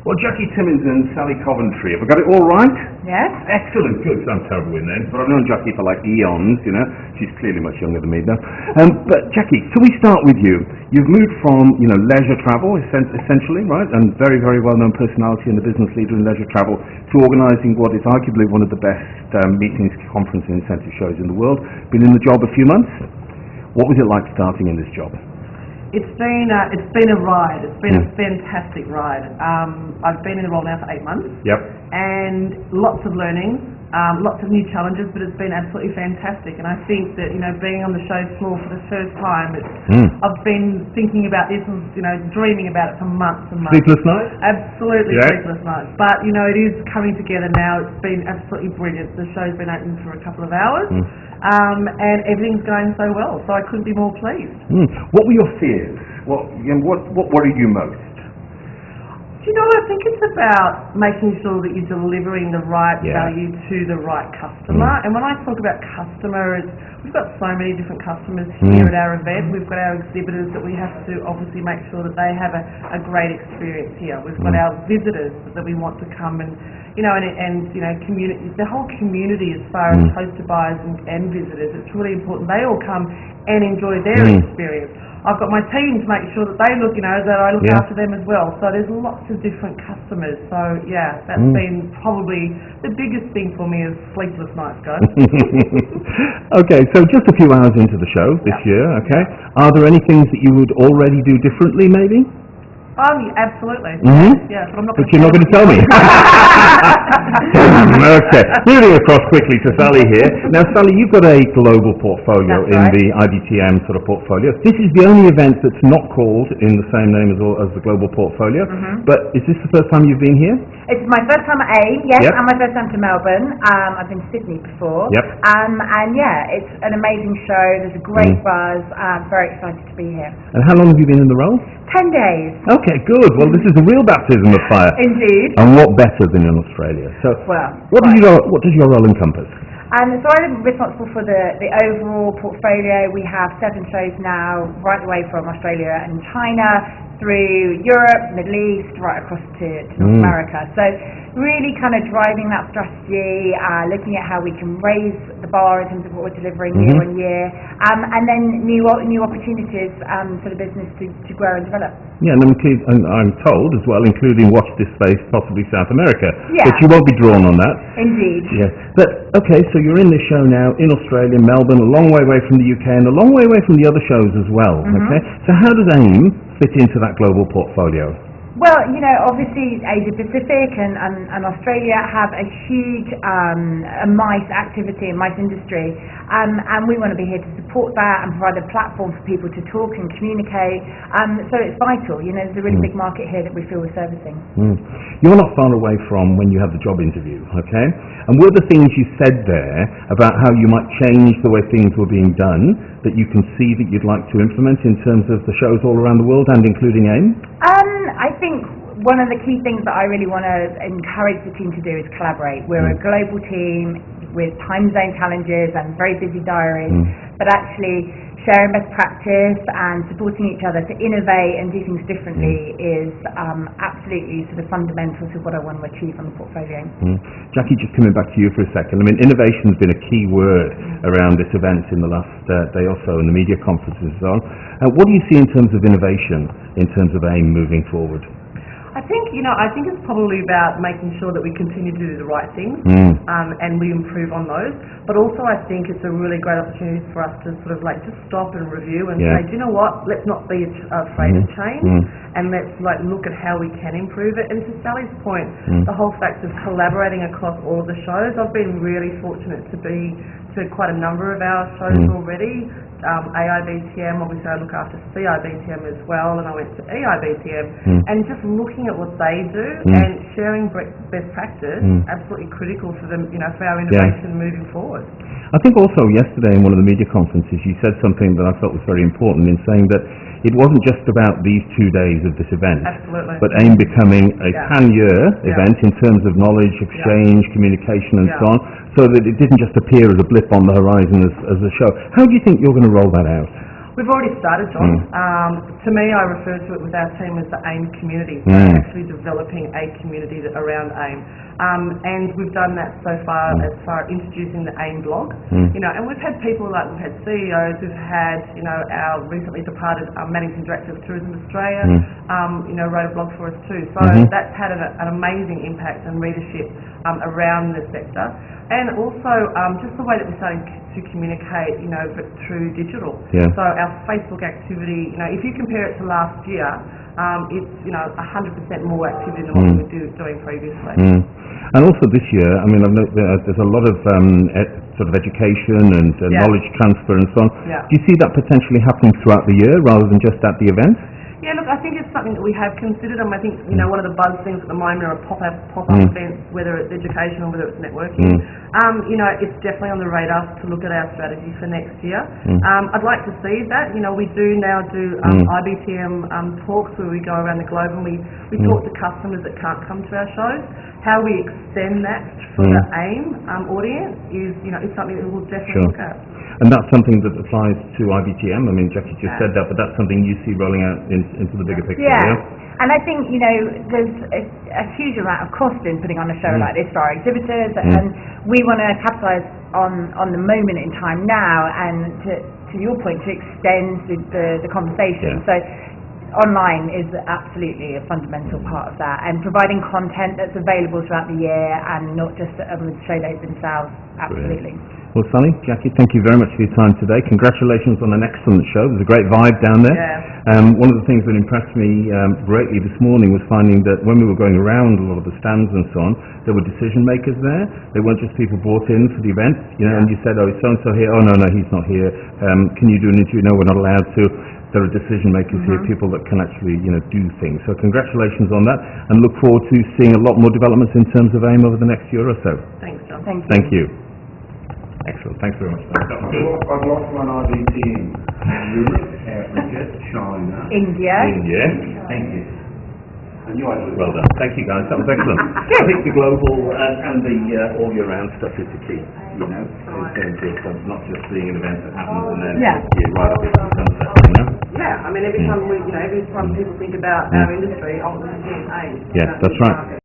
Well, Jacqui Timmins and Sallie Coventry, have I got it all right? Yes. Excellent, good. I'm terrible with names, but I've known Jacqui for like eons, you know. She's clearly much younger than me now. But Jacqui, can we start with you? You've moved from, leisure travel, essentially, right, and very, very well-known personality and the business leader in leisure travel, to organising what is arguably one of the best meetings, conference and incentive shows in the world. Been in the job a few months. What was it like starting in this job? It's been a ride. It's been a fantastic ride. I've been in the role now for 8 months. Yep. And lots of learning, lots of new challenges, but it's been absolutely fantastic. And I think that, being on the show floor for the first time, I've been thinking about this and, dreaming about it for months and months. Sleepless nights? Absolutely, yeah. Sleepless nights. But, it is coming together now. It's been absolutely brilliant. The show's been open for a couple of hours. And everything's going so well, so I couldn't be more pleased. What were your fears? What worried you most? I think it's about making sure that you're delivering the right value to the right customer. And when I talk about customers, we've got so many different customers here at our event. We've got our exhibitors that we have to obviously make sure that they have a great experience here. We've got our visitors that we want to come and community, the whole community as far as hosted buyers and visitors. It's really important they all come and enjoy their experience. I've got my team to make sure that they look, that I look after them as well. So there's lots of different customers. So that's been probably the biggest thing for me is sleepless nights, guys. Okay, so just a few hours into the show this year, okay. Are there any things that you would already do differently, maybe? Oh, yeah, absolutely. Yeah, but I'm not. But you're not going to tell me. Okay, moving across quickly to Sallie here. Now, Sallie, you've got a global portfolio the IBTM sort of portfolio. This is the only event that's not called in the same name as the global portfolio. But is this the first time you've been here? It's my first time at AIME, yes, and my first time to Melbourne. I've been to Sydney before. And it's an amazing show. There's a great buzz. I'm very excited to be here. And how long have you been in the role? 10 days. Okay, good. Well, this is a real baptism of fire. Indeed. And what better than in Australia? So, what does your role encompass? So I'm responsible for the overall portfolio. We have 7 shows now, right the way from Australia and China through Europe, Middle East, right across to North America. So really kind of driving that strategy, looking at how we can raise the bar in terms of what we're delivering year on year, and then new opportunities for the business to grow and develop. Yeah, and I'm told as well, including watch this space, possibly South America. Yeah. But you won't be drawn on that. Indeed. Yeah. But, okay, so you're in this show now in Australia, Melbourne, a long way away from the UK, and a long way away from the other shows as well, okay? So how does AIME fit into that global portfolio? Well, obviously Asia Pacific and Australia have a huge MICE activity and MICE industry, and we want to be here to support that and provide a platform for people to talk and communicate. So it's vital. There's a really big market here that we feel we're servicing. You're not far away from when you had the job interview, okay? And were the things you said there about how you might change the way things were being done that you can see that you'd like to implement in terms of the shows all around the world and including AIME? I think one of the key things that I really want to encourage the team to do is collaborate. We're a global team with time zone challenges and very busy diaries, but actually sharing best practice and supporting each other to innovate and do things differently is absolutely sort of fundamental to what I want to achieve on the portfolio. Jacqui, just coming back to you for a second. I mean, innovation's been a key word around this event in the last day or so in the media conferences and so on. What do you see in terms of innovation, in terms of AIME moving forward? I think it's probably about making sure that we continue to do the right things and we improve on those. But also I think it's a really great opportunity for us to sort of just stop and review and say, do you know what, let's not be afraid of change and let's look at how we can improve it. And to Sallie's point, the whole fact of collaborating across all of the shows, I've been really fortunate to be to quite a number of our shows already. AIBTM, obviously I look after CIBTM as well, and I went to EIBTM, and just looking at what they do and sharing best practice, absolutely critical for them, for our innovation moving forward. I think also yesterday in one of the media conferences you said something that I felt was very important in saying that it wasn't just about these 2 days of this event, but AIME becoming a pan-year event in terms of knowledge exchange, communication and so on, so that it didn't just appear as a blip on the horizon as a show. How do you think you're going to roll that out? We've already started, John. To me, I refer to it with our team as the AIME community. So actually developing a community around AIME. And we've done that so far as far as introducing the AIME blog. You know, and we've had people like, we've had CEOs, we've had, you know, our recently departed Managing Director of Tourism Australia, you know, wrote a blog for us too. So that's had an amazing impact and readership around the sector. And also just the way that we're starting to communicate, you know, but through digital. So our Facebook activity, you know, if you compare it to last year, it's, you know, 100% more activity than what we were doing previously. And also this year, I mean, I've noticed there's a lot of sort of education and knowledge transfer and so on. Do you see that potentially happening throughout the year rather than just at the event? Yeah, look, I think it's something that we have considered, and I think, you know, one of the buzz things at the moment are pop-up events, whether it's education or whether it's networking. You know, it's definitely on the radar to look at our strategy for next year. I'd like to see that. You know, we do now do IBTM talks where we go around the globe and we talk to customers that can't come to our shows. How we extend that for the AIME audience is, you know, is something that we'll definitely look at. And that's something that applies to IBTM. I mean, Jacqui just said that, but that's something you see rolling out into the bigger picture. And I think, you know, there's a huge amount of cost in putting on a show like this for our exhibitors, and we want to capitalise on the moment in time now, and to your point, to extend the conversation. So online is absolutely a fundamental part of that, and providing content that's available throughout the year and not just the show days themselves. Absolutely. Well, Sallie, Jacqui, thank you very much for your time today. Congratulations on an excellent show. There's a great vibe down there. One of the things that impressed me greatly this morning was finding that when we were going around a lot of the stands and so on, there were decision makers there. They weren't just people brought in for the event, you know, and you said, oh, is so-and-so here? Oh, no, he's not here. Can you do an interview? No, we're not allowed to. There are decision makers here, people that can actually, you know, do things. So congratulations on that, and look forward to seeing a lot more developments in terms of AIME over the next year or so. Thanks, John. Thank you. Excellent. Thanks very much. I've lost one IBTM. Europe, Africa, China, India. Thank you. And you are Well done. Thank you, guys. That was excellent. I think the global and the all year round stuff is the key, you know, in terms of not just being an event that happens and then you're right up into the sunset, you know? I mean, every time people think about our industry, this is AIME. That's right.